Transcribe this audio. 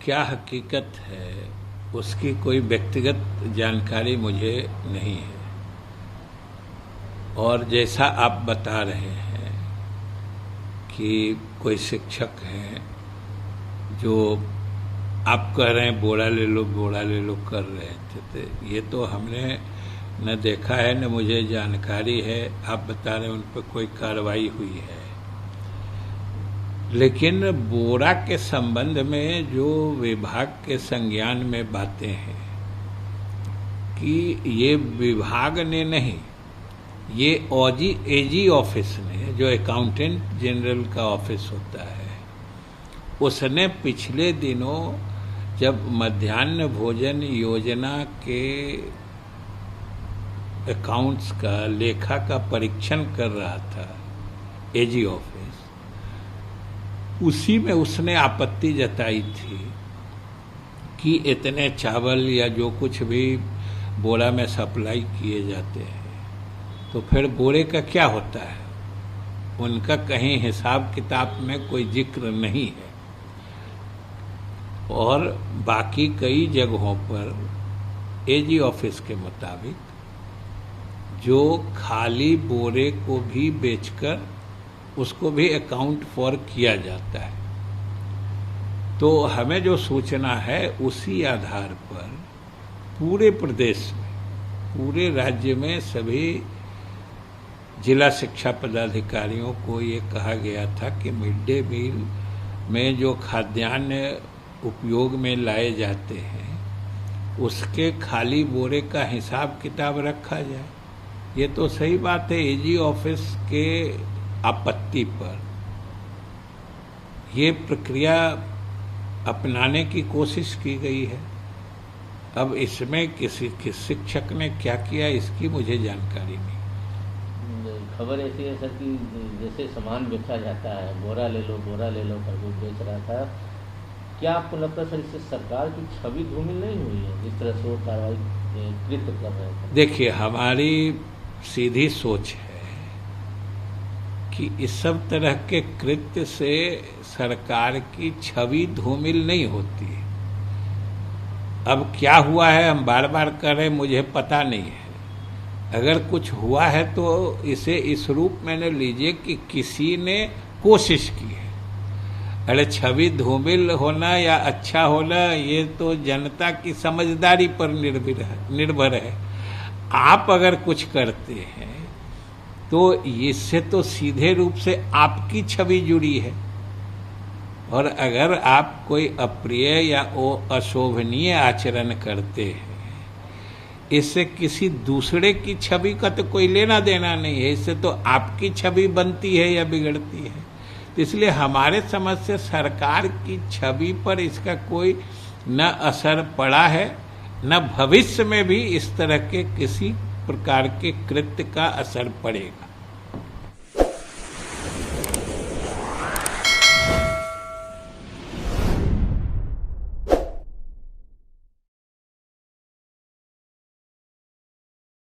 क्या हकीकत है उसकी कोई व्यक्तिगत जानकारी मुझे नहीं है। और जैसा आप बता रहे हैं कि कोई शिक्षक हैं जो आप कह रहे हैं बोरा ले लो कर रहे थे, तो ये तो हमने न देखा है न मुझे जानकारी है। आप बता रहे हैं उन पर कोई कार्रवाई हुई है, लेकिन बोरा के संबंध में जो विभाग के संज्ञान में बातें हैं कि ये विभाग ने नहीं, ये एजी ऑफिस ने, जो अकाउंटेंट जनरल का ऑफिस होता है, उसने पिछले दिनों जब मध्याह्न भोजन योजना के अकाउंट्स का लेखा का परीक्षण कर रहा था एजी ऑफिस, उसी में उसने आपत्ति जताई थी कि इतने चावल या जो कुछ भी बोरा में सप्लाई किए जाते हैं तो फिर बोरे का क्या होता है, उनका कहीं हिसाब किताब में कोई जिक्र नहीं है। और बाकी कई जगहों पर एजी ऑफिस के मुताबिक जो खाली बोरे को भी बेचकर उसको भी अकाउंट फॉर किया जाता है। तो हमें जो सूचना है उसी आधार पर पूरे प्रदेश में, पूरे राज्य में सभी जिला शिक्षा पदाधिकारियों को ये कहा गया था कि मिड डे मील में जो खाद्यान्न उपयोग में लाए जाते हैं उसके खाली बोरे का हिसाब किताब रखा जाए। ये तो सही बात है, एजी ऑफिस के आपत्ति पर ये प्रक्रिया अपनाने की कोशिश की गई है। अब इसमें किस शिक्षक ने क्या किया इसकी मुझे जानकारी नहीं। खबर ऐसी है सर कि जैसे सामान बेचा जाता है, बोरा ले लो करके बेच रहा था, क्या आपको लगता है सर इससे सरकार की छवि धूमिल नहीं हुई है जिस तरह से वो कार्रवाई कृत कर रहे थे? देखिए, हमारी सीधी सोच है कि इस सब तरह के कृत्य से सरकार की छवि धूमिल नहीं होती है। अब क्या हुआ है हम बार बार कह रहे, मुझे पता नहीं है। अगर कुछ हुआ है तो इसे इस रूप में न लीजिए कि किसी ने कोशिश की है। अरे छवि धूमिल होना या अच्छा होना ये तो जनता की समझदारी पर निर्भर है। आप अगर कुछ करते हैं तो इससे तो सीधे रूप से आपकी छवि जुड़ी है, और अगर आप कोई अप्रिय या अशोभनीय आचरण करते हैं इससे किसी दूसरे की छवि का तो कोई लेना देना नहीं है, इससे तो आपकी छवि बनती है या बिगड़ती है। तो इसलिए हमारे समझ से सरकार की छवि पर इसका कोई न असर पड़ा है, न भविष्य में भी इस तरह के किसी प्रकार के कृत्य का असर पड़ेगा।